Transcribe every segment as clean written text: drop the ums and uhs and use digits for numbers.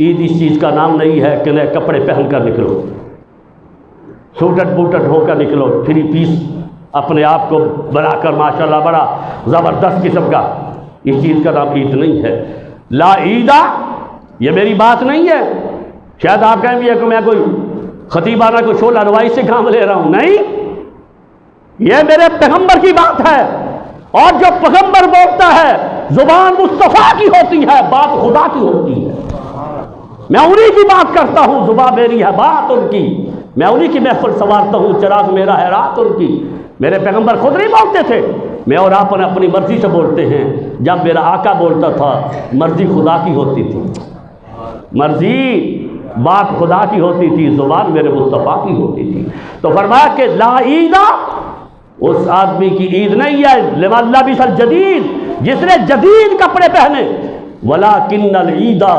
عید اس چیز کا نام نہیں ہے کہ نئے کپڑے پہن کر نکلو، سوٹٹ بوٹٹ ہو کر نکلو، 3 پیس اپنے آپ کو بنا کر ماشاءاللہ بڑا زبردست قسم کا، اس چیز کا نام عید نہیں ہے۔ لا عیدہ یہ میری بات نہیں ہے، شاید آپ کہیں بھی ہے کہ میں کوئی خطیبانہ کو شعلہ نوائی سے کام لے رہا ہوں، نہیں، یہ میرے پیغمبر کی بات ہے، اور جو پیغمبر بولتا ہے زبان مصطفیٰ کی ہوتی ہے، بات خدا کی ہوتی ہے۔ میں انہی کی بات کرتا ہوں، زبان میری ہے، بات ان کی، میں انہی کی محفل سنوارتا ہوں، چراغ میرا ہے، رات ان کی۔ میرے پیغمبر خود نہیں بولتے تھے، میں اور آپ اپنی مرضی سے بولتے ہیں۔ جب میرا آقا بولتا تھا مرضی خدا کی ہوتی تھی، مرضی بات خدا کی ہوتی تھی، زبان میرے مصطفیٰ کی ہوتی تھی۔ تو فرمایا کہ لا عیدہ اس آدمی کی عید نہیں ہے، لمن لبس الجدید، جس نے جدید کپڑے پہنے، ولکن العیدہ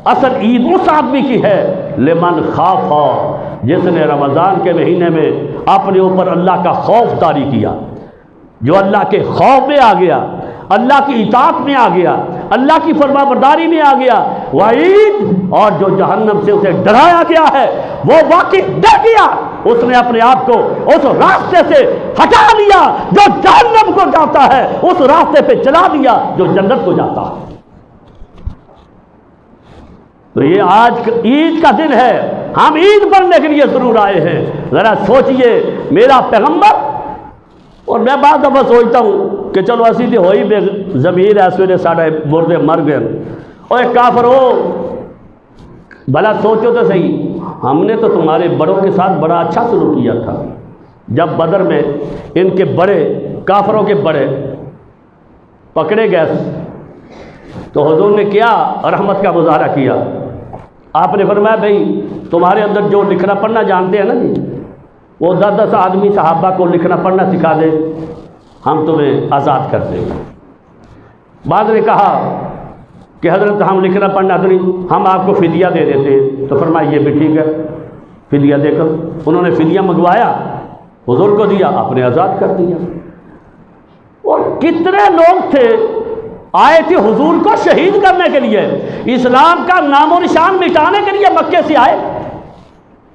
اصل عید اس آدمی کی ہے لمن خافا، جس نے رمضان کے مہینے میں اپنے اوپر اللہ کا خوف طاری کیا، جو اللہ کے خوف میں آ گیا، اللہ کی اطاعت میں آ گیا، اللہ کی فرما برداری میں آ گیا، وعید اور جو جہنم سے اسے ڈرایا گیا ہے وہ واقعی ڈر گیا، اس نے اپنے آپ کو اس راستے سے ہٹا لیا جو جہنم کو جاتا ہے، اس راستے پہ چلا دیا جو جنت کو جاتا ہے۔ تو یہ آج عید کا دن ہے، ہم عید پڑھنے کے لیے ضرور آئے ہیں۔ ذرا سوچئے میرا پیغمبر، اور میں بعض دفعہ سوچتا ہوں کہ چلو اسی تو ہوئی بے ضمیر ہے، سویرے ساڑھے مردے مر گئے، اور ایک کافر ہو، بھلا سوچو تو صحیح، ہم نے تو تمہارے بڑوں کے ساتھ بڑا اچھا سلوک کیا تھا، جب بدر میں ان کے بڑے کافروں کے بڑے پکڑے گئے تو حضور نے کیا رحمت کا مظاہرہ کیا، آپ نے فرمایا بھئی تمہارے اندر جو لکھنا پڑھنا جانتے ہیں نا جی، وہ 10 آدمی صحابہ کو لکھنا پڑھنا سکھا دے، ہم تمہیں آزاد کر دیں گے۔ بعض نے کہا کہ حضرت ہم لکھنا پڑھنا تو نہیں، ہم آپ کو فدیہ دے دیتے ہیں، تو فرمایا یہ بھی ٹھیک ہے، فدیہ دے کر انہوں نے فدیہ منگوایا، حضور کو دیا، آپ نے آزاد کر دیا۔ اور کتنے لوگ تھے آئے تھے حضور کو شہید کرنے کے لیے، اسلام کا نام و نشان مٹانے کے لیے مکے سے آئے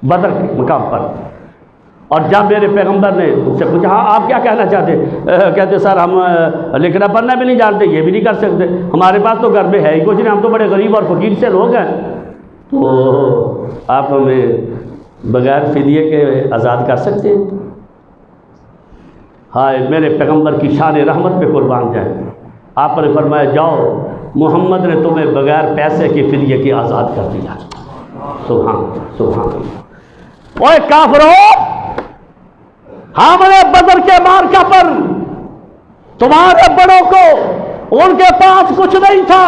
بدر کے مقام پر۔ اور جب میرے پیغمبر نے ان سے پوچھا ہاں آپ کیا کہنا چاہتے، کہتے سر ہم لکھنا پڑھنا بھی نہیں جانتے، یہ بھی نہیں کر سکتے، ہمارے پاس تو گھر میں ہے ہی کچھ نہیں، ہم تو بڑے غریب اور فقیر سے لوگ ہیں، تو آپ ہمیں بغیر فدیے کے آزاد کر سکتے ہیں؟ ہائے میرے پیغمبر کی شان رحمت پہ قربان جائیں، آپ نے فرمایا جاؤ محمد نے تمہیں بغیر پیسے کے فدیے کی آزاد کر دیا۔ سبحان سبحان اللہ۔ اوے کافروں، ہم نے بدر کے مارکہ پر تمہارے بڑوں کو ان کے پاس کچھ نہیں تھا،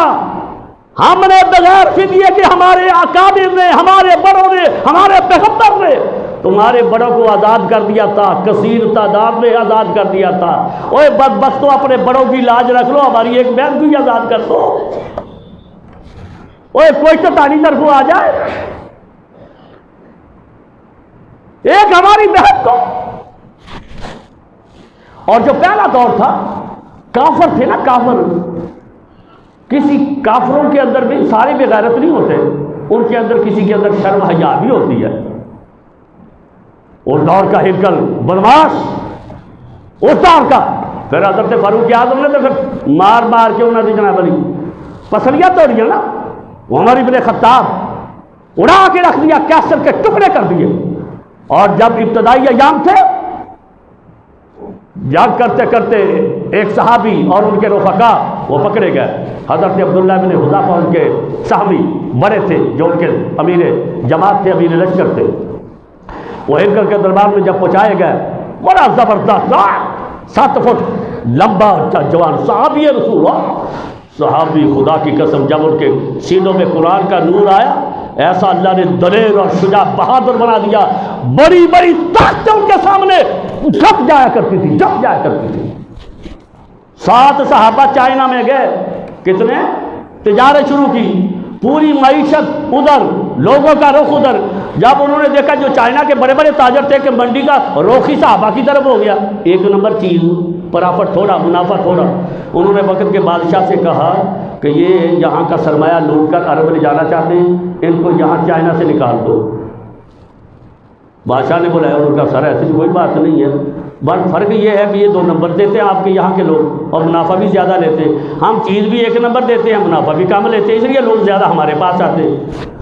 ہم نے بغیر فدیے کے، ہمارے اکابر نے، ہمارے بڑوں نے، ہمارے پیغمبر نے تمہارے بڑوں کو آزاد کر دیا تھا، کثیر تعداد میں آزاد کر دیا تھا۔ اوے بدبختوں، اپنے بڑوں کی لاج رکھ لو، ہماری ایک بہن کو ہی آزاد کر دو۔ اوے کوئی تو تانی طرف آ جائے، ایک ہماری بہن کو۔ اور جو پہلا دور تھا، کافر تھے نا، کافر، کسی کافروں کے اندر بھی سارے بے غیرت نہیں ہوتے، ان کے اندر کسی کے اندر شرم حیا بھی ہوتی ہے۔ اس دور کا ہرکل بدماش، اس دور کا، پھر حضرت فاروق اعظم نے تو پھر مار مار کے انہوں نے جناب علی پسلیاں توڑی نا، عمر ابن خطاب اڑا کے رکھ دیا، کیسر کے ٹکڑے کر دیے۔ اور جب ابتدائی ایام تھے، جنگ کرتے کرتے ایک صحابی اور ان کے رفقا وہ پکڑے گئے، حضرت عبداللہ بن حذافہ ان کے صحابی بڑے تھے، جو ان کے امیر جماعت تھے، امیر لشکر تھے، وہ ہرکل کے دربار میں جب پہنچائے گئے، بڑا زبردست 7 فٹ لمبا جوان صحابی رسول اللہ، صحابی خدا کی قسم، جب ان کے سینوں میں قرآن کا نور آیا، ایسا اللہ نے دلیر اور شجاع بہادر بنا دیا، بڑی بڑی طاقتیں ان کے سامنے جھک جایا کرتی تھی، جھک جایا کرتی تھی۔ 7 صحابہ چائنا میں گئے، کتنے تجارت شروع کی، پوری معیشت ادھر، لوگوں کا رخ ادھر۔ جب انہوں نے دیکھا جو چائنا کے بڑے بڑے تاجر تھے کہ منڈی کا رخ ہی صحابہ کی طرف ہو گیا، 1 نمبر چیز، پرافٹ تھوڑا، منافع تھوڑا، انہوں نے وقت کے بادشاہ سے کہا کہ یہ یہاں کا سرمایہ لوٹ کر عرب لے جانا چاہتے ہیں، ان کو یہاں چائنا سے نکال دو۔ بادشاہ نے بولا ان کا سر ایسی کوئی بات نہیں ہے، بس فرق یہ ہے کہ یہ 2 نمبر دیتے ہیں آپ کے یہاں کے لوگ، اور منافع بھی زیادہ لیتے ہیں، ہم چیز بھی 1 نمبر دیتے ہیں، منافع بھی کم لیتے ہیں، اس لیے لوگ زیادہ ہمارے پاس آتے ہیں۔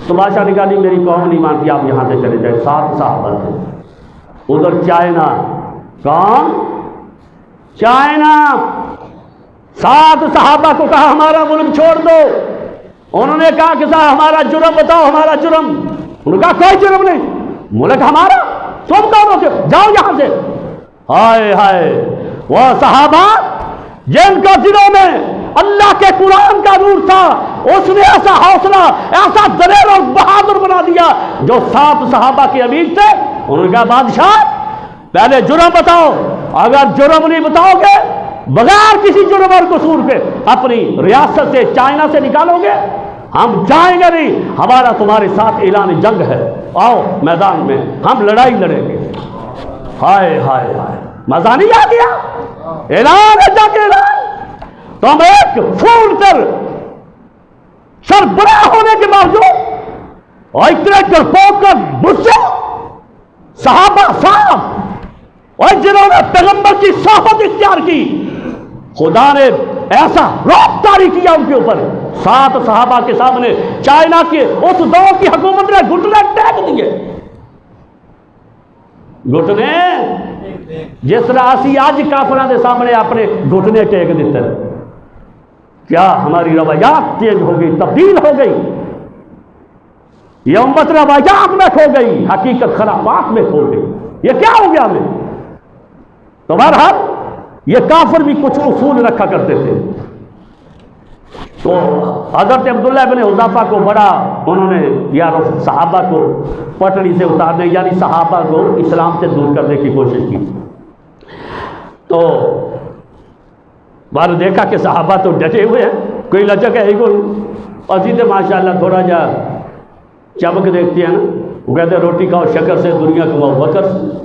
تو بادشاہ نے کہا نہیں میری قوم نہیں مانتی، آپ یہاں سے چلے جائیں۔ 7 صحابہ تھے ادھر چائنا، کون؟ چائنا۔ 7 صحابہ کو کہا ہمارا ملک چھوڑ دو۔ انہوں نے کہا کہ صاحب ہمارا جرم بتاؤ، ہمارا جرم۔ انہوں نے کہا کوئی جرم نہیں، ملک ہمارا، تم کون ہوتے ہو، جاؤ یہاں سے۔ ہائے ہائے، وہ صحابہ جن کو دلوں میں اللہ کے قرآن کا نور تھا، اس نے ایسا حوصلہ، ایسا دلیر اور بہادر بنا دیا۔ جو 7 صحابہ کے امیر تھے، انہوں نے کہا بادشاہ پہلے جرم بتاؤ، اگر جرم نہیں بتاؤ گے، بغیر کسی جرم اور قصور کے اپنی ریاست سے، چائنا سے نکالو گے، ہم جائیں گے نہیں، ہمارا تمہارے ساتھ اعلان جنگ ہے، آؤ میدان میں ہم لڑائی لڑیں گے۔ ہائے ہائے ہائے، مزہ نہیں آ گیا؟ اعلان جنگ، اعلان۔ تم ایک پھول کر سربراہ ہونے کے باوجود اور اتنے ڈرپوک کر غصے صحابہ صاحب، اور جنہوں نے پیغمبر کی صحبت اختیار کی، خدا نے ایسا رعب طاری کیا ان کے اوپر۔ 7 صحابہ کے سامنے چائنا کے اس دور کی حکومت نے گھٹنے ٹیک دیے، گھٹنے، جس طرح اسی آج کافراں دے سامنے اپنے گھٹنے ٹیک دیتے ہیں۔ کیا ہماری روایات چینج ہو گئی، تبدیل ہو گئی؟ یہ امت روایات میں کھو گئی، حقیقت خرافات میں کھو گئی۔ یہ کیا ہو گیا ہمیں؟ تو بہرحال یہ کافر بھی کچھ اصول رکھا کرتے تھے۔ تو حضرت عبداللہ بن حذافہ کو بڑا انہوں نے یا صحابہ کو پٹڑی سے اتارنے، یعنی صحابہ کو اسلام سے دور کرنے کی کوشش کی۔ تو بار دیکھا کہ صحابہ تو ڈٹے ہوئے ہیں، کوئی لچک ہے ہی کوئی، اور سیدھے ماشاءاللہ تھوڑا جا چمک دیکھتے ہیں نا، وہ کہتے ہیں روٹی کھاؤ شکر سے، دنیا کماؤ بکر سے،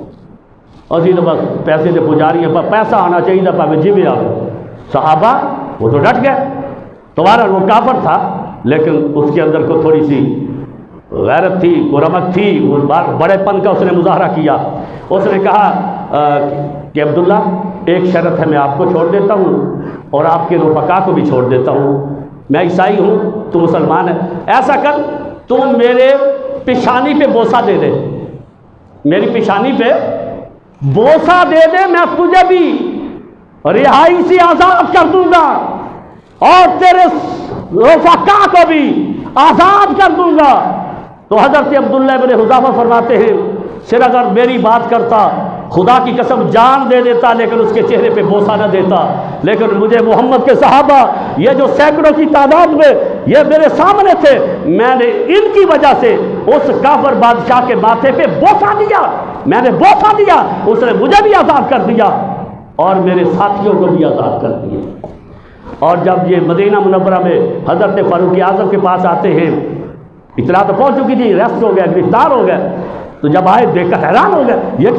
اور سیدھے بس پیسے سے پجاری ہیں، پیسہ آنا چاہیے تھا پاوے جی بھی آ گئے۔ صحابہ وہ تو ڈٹ گئے۔ تمہارا وہ کافر تھا لیکن اس کے اندر کو تھوڑی سی غیرت تھی، رمق تھی، وہ بڑے پن کا اس نے مظاہرہ کیا۔ اس نے کہا کہ عبداللہ ایک شرط ہے، میں آپ کو چھوڑ دیتا ہوں اور آپ کے رفقا کو بھی چھوڑ دیتا ہوں، میں عیسائی ہوں، تو مسلمان ہے، ایسا کر تم میرے پیشانی پہ بوسہ دے دے، میری پیشانی پہ بوسہ دے دے، میں تجھے بھی رہائی سے آزاد کر دوں گا اور تیرے رفقا کو بھی آزاد کر دوں گا۔ تو حضرت عبداللہ بن حذافہ فرماتے ہیں پھر اگر میری بات کرتا، خدا کی قسم جان دے دیتا، لیکن اس کے چہرے پہ بوسہ نہ دیتا، لیکن مجھے محمد کے صحابہ یہ جو سینکڑوں کی تعداد میں یہ میرے سامنے تھے، میں نے ان کی وجہ سے اس کافر بادشاہ کے ماتھے پہ بوسہ دیا، میں نے بوسہ دیا، اس نے مجھے بھی آزاد کر دیا اور میرے ساتھیوں کو بھی آزاد کر دیا۔ اور جب یہ مدینہ منورہ میں حضرت فاروق اعظم کے پاس آتے ہیں، اطلاع تو پہنچ چکی تھی، ریسٹ ہو گئے، گرفتار ہو گئے، تو جب آئے دیکھ کر حیران ہو گئے، یہ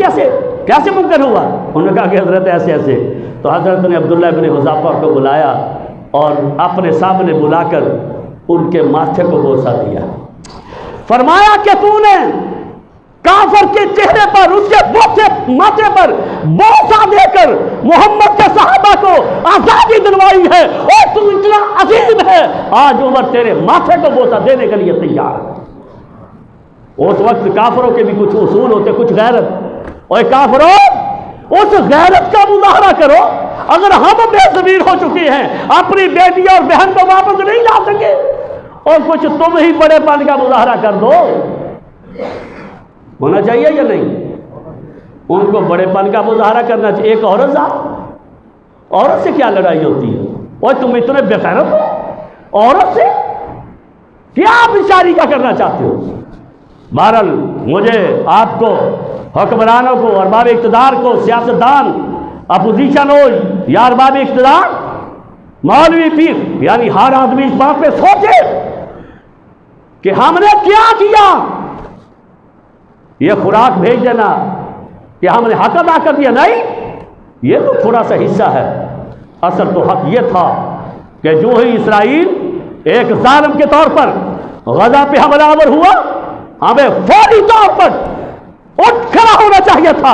کیسے ممکن ہوا؟ انہوں نے کہا کہ حضرت ایسے ایسے۔ تو حضرت نے عبداللہ بن حذافہ کو بلایا اور اپنے سامنے بلا کر ان کے ماتھے کو بوسہ دیا، فرمایا کہ تو نے کافر کے چہرے پر، اس کے ماتھے پر بوسہ دے کر محمد کے صحابہ کو آزادی دلوائی ہے، اور تو اتنا عظیم ہے، آج عمر تیرے ماتھے کو بوسہ دینے کے لیے تیار ہے۔ اس وقت کافروں کے بھی کچھ اصول ہوتے، کچھ غیرت۔ اور کافروں اس غیرت کا مظاہرہ کرو، اگر ہم بے ضمیر ہو چکے ہیں، اپنی بیٹی اور بہن کو واپس نہیں لا سکے، اور کچھ تم ہی بڑے پن کا مظاہرہ کر دو، ہونا چاہیے یا نہیں؟ ان کو بڑے پن کا مظاہرہ کرنا چاہیے۔ ایک عورت سے کیا لڑائی ہوتی ہے؟ اور تم اتنے بے غیرت ہو، عورت سے کیا بیچاری کا کرنا چاہتے ہو؟ بہرحال مجھے آپ کو، حکمرانوں کو، ارباب اقتدار کو، سیاستدان، اپوزیشن ہو یا ارباب اقتدار، مولوی پیر، یعنی ہر آدمی اس بات پہ سوچے کہ ہم نے کیا کیا۔ یہ خوراک بھیج دینا کہ ہم نے حق ادا کر دیا، نہیں، یہ تو تھوڑا سا حصہ ہے، اصل تو حق یہ تھا کہ جو ہی اسرائیل ایک ظالم کے طور پر غزہ پہ حملہ آور ہوا، ہمیں فوری طور پر اٹھ کھڑا ہونا چاہیے تھا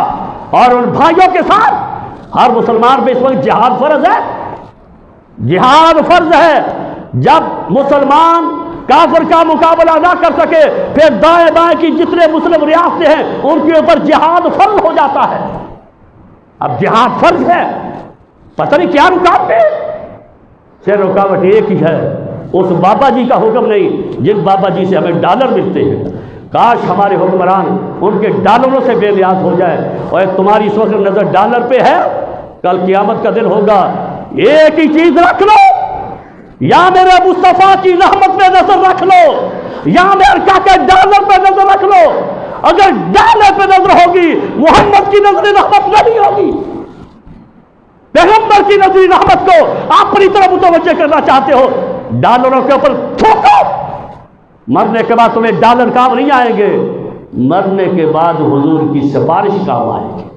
اور ان بھائیوں کے ساتھ ہر مسلمان پہ اس وقت جہاد فرض ہے، جہاد فرض ہے۔ جب مسلمان کافر کا مقابلہ نہ کر سکے پھر دائیں بائیں کی جتنے مسلم ریاستیں ہیں ان کے اوپر جہاد فرض ہو جاتا ہے۔ اب جہاد فرض ہے، پتہ نہیں کیا رکاوٹ ہے، صرف رکاوٹ ایک ہی ہے، اس بابا جی کا حکم نہیں جن بابا جی سے ہمیں ڈالر ملتے ہیں۔ کاش ہمارے حکمران ان کے ڈالروں سے بے نیاز ہو جائے، اور تمہاری اس وقت نظر ڈالر پہ ہے، کل قیامت کا دن ہوگا، ایک ہی چیز رکھ لو، یا میرے مصطفیٰ کی رحمت پہ نظر رکھ لو یا امریکہ کے ڈالر پہ نظر رکھ لو۔ اگر ڈالر پہ نظر ہوگی محمد کی نظر رحمت نہیں ہوگی۔ پیغمبر کی نظر رحمت کو اپنی طرف متوجہ کرنا چاہتے ہو، ڈالروں کے اوپر تھوکو، مرنے کے بعد تمہیں ڈالر کام نہیں آئیں گے، مرنے کے بعد حضور کی سفارش کام آئے گی۔